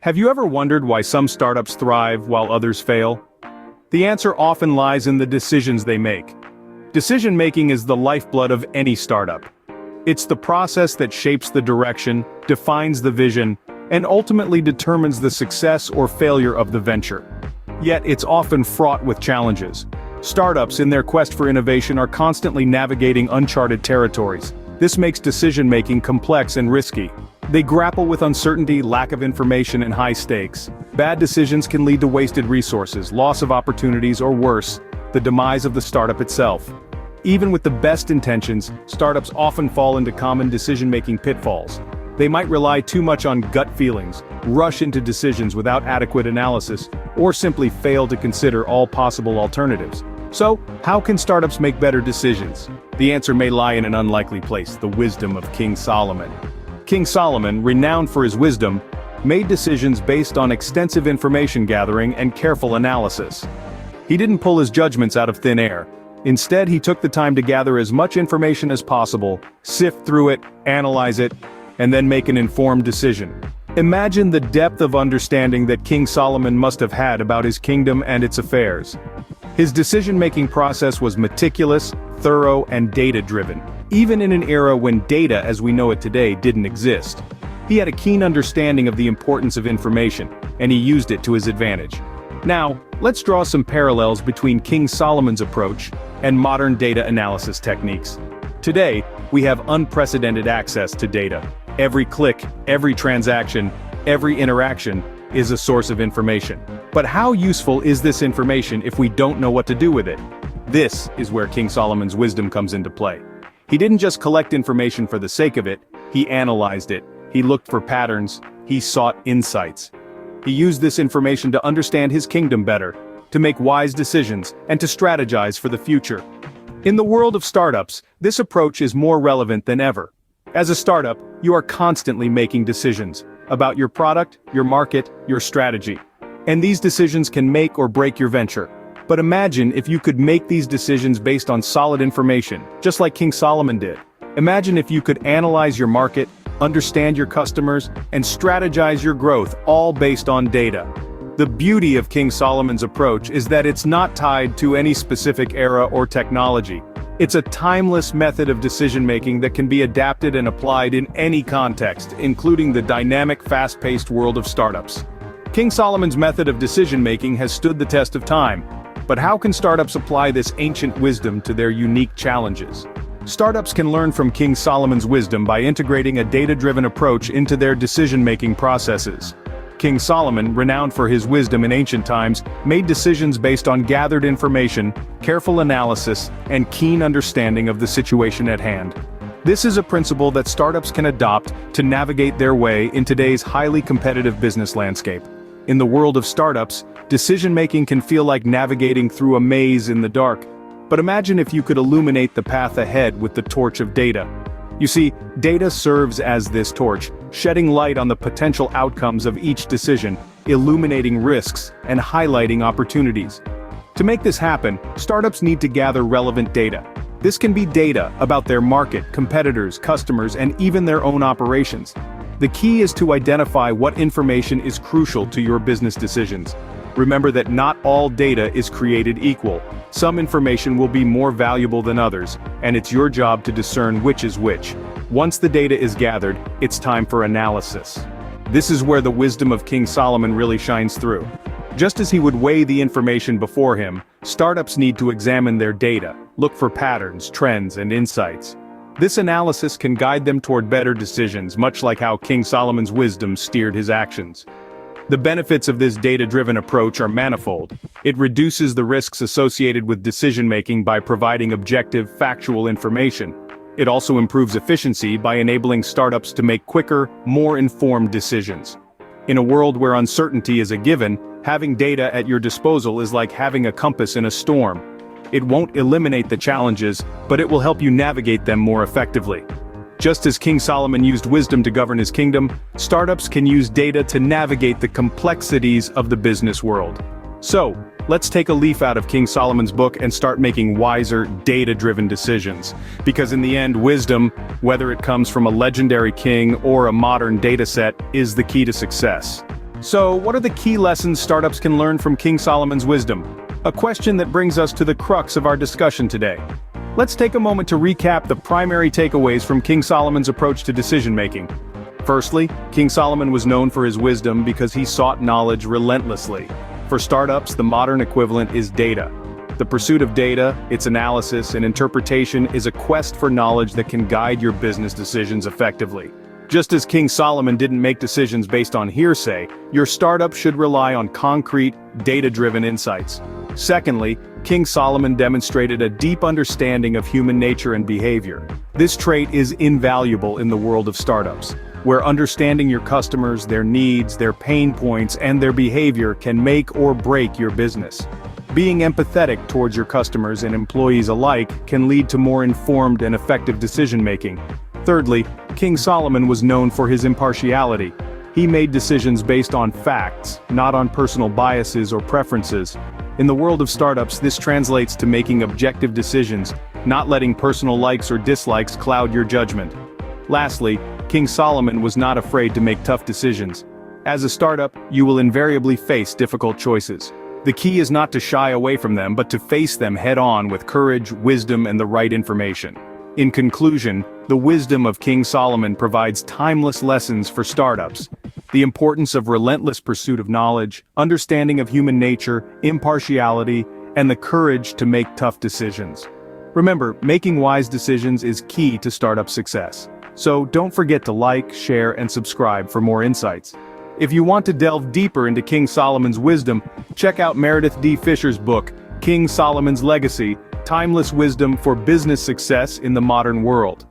Have you ever wondered why some startups thrive while others fail? The answer often lies in the decisions they make. Decision-making is the lifeblood of any startup. It's the process that shapes the direction, defines the vision, and ultimately determines the success or failure of the venture. Yet it's often fraught with challenges. Startups, in their quest for innovation, are constantly navigating uncharted territories. This makes decision-making complex and risky. They grapple with uncertainty, lack of information, and high stakes. Bad decisions can lead to wasted resources, loss of opportunities, or worse, the demise of the startup itself. Even with the best intentions, startups often fall into common decision-making pitfalls. They might rely too much on gut feelings, rush into decisions without adequate analysis, or simply fail to consider all possible alternatives. So, how can startups make better decisions? The answer may lie in an unlikely place: the wisdom of King Solomon. King Solomon, renowned for his wisdom, made decisions based on extensive information gathering and careful analysis. He didn't pull his judgments out of thin air. Instead, he took the time to gather as much information as possible, sift through it, analyze it, and then make an informed decision. Imagine the depth of understanding that King Solomon must have had about his kingdom and its affairs. His decision-making process was meticulous, thorough, and data-driven, even in an era when data as we know it today didn't exist. He had a keen understanding of the importance of information, and he used it to his advantage. Now, let's draw some parallels between King Solomon's approach and modern data analysis techniques. Today, we have unprecedented access to data. Every click, every transaction, every interaction is a source of information. But how useful is this information if we don't know what to do with it? This is where King Solomon's wisdom comes into play. He didn't just collect information for the sake of it, he analyzed it. He looked for patterns, he sought insights. He used this information to understand his kingdom better, to make wise decisions, and to strategize for the future. In the world of startups, this approach is more relevant than ever. As a startup, you are constantly making decisions about your product, your market, your strategy. And these decisions can make or break your venture. But imagine if you could make these decisions based on solid information, just like King Solomon did. Imagine if you could analyze your market, understand your customers, and strategize your growth, all based on data. The beauty of King Solomon's approach is that it's not tied to any specific era or technology. It's a timeless method of decision-making that can be adapted and applied in any context, including the dynamic, fast-paced world of startups. King Solomon's method of decision-making has stood the test of time. But how can startups apply this ancient wisdom to their unique challenges? Startups can learn from King Solomon's wisdom by integrating a data-driven approach into their decision-making processes. King Solomon, renowned for his wisdom in ancient times, made decisions based on gathered information, careful analysis, and keen understanding of the situation at hand. This is a principle that startups can adopt to navigate their way in today's highly competitive business landscape. In the world of startups, decision-making can feel like navigating through a maze in the dark. But imagine if you could illuminate the path ahead with the torch of data. You see, data serves as this torch, shedding light on the potential outcomes of each decision, illuminating risks, and highlighting opportunities. To make this happen, startups need to gather relevant data. This can be data about their market, competitors, customers, and even their own operations. The key is to identify what information is crucial to your business decisions. Remember that not all data is created equal. Some information will be more valuable than others, and it's your job to discern which is which. Once the data is gathered, it's time for analysis. This is where the wisdom of King Solomon really shines through. Just as he would weigh the information before him, startups need to examine their data, look for patterns, trends, and insights. This analysis can guide them toward better decisions, much like how King Solomon's wisdom steered his actions. The benefits of this data-driven approach are manifold. It reduces the risks associated with decision-making by providing objective, factual information. It also improves efficiency by enabling startups to make quicker, more informed decisions. In a world where uncertainty is a given, having data at your disposal is like having a compass in a storm. It won't eliminate the challenges, but it will help you navigate them more effectively. Just as King Solomon used wisdom to govern his kingdom, startups can use data to navigate the complexities of the business world. So, let's take a leaf out of King Solomon's book and start making wiser, data-driven decisions. Because in the end, wisdom, whether it comes from a legendary king or a modern dataset, is the key to success. So, what are the key lessons startups can learn from King Solomon's wisdom? A question that brings us to the crux of our discussion today. Let's take a moment to recap the primary takeaways from King Solomon's approach to decision-making. Firstly, King Solomon was known for his wisdom because he sought knowledge relentlessly. For startups, the modern equivalent is data. The pursuit of data, its analysis and interpretation is a quest for knowledge that can guide your business decisions effectively. Just as King Solomon didn't make decisions based on hearsay, your startup should rely on concrete, data-driven insights. Secondly, King Solomon demonstrated a deep understanding of human nature and behavior. This trait is invaluable in the world of startups, where understanding your customers, their needs, their pain points, and their behavior can make or break your business. Being empathetic towards your customers and employees alike can lead to more informed and effective decision-making. Thirdly, King Solomon was known for his impartiality. He made decisions based on facts, not on personal biases or preferences. In the world of startups, this translates to making objective decisions, not letting personal likes or dislikes cloud your judgment. Lastly, King Solomon was not afraid to make tough decisions. As a startup, you will invariably face difficult choices. The key is not to shy away from them but to face them head-on with courage, wisdom, and the right information. In conclusion, the wisdom of King Solomon provides timeless lessons for startups. The importance of relentless pursuit of knowledge, understanding of human nature, impartiality, and the courage to make tough decisions. Remember, making wise decisions is key to startup success. So don't forget to like, share, and subscribe for more insights. If you want to delve deeper into King Solomon's wisdom, check out Meredith D. Fisher's book, King Solomon's Legacy: Timeless Wisdom for Business Success in the Modern World.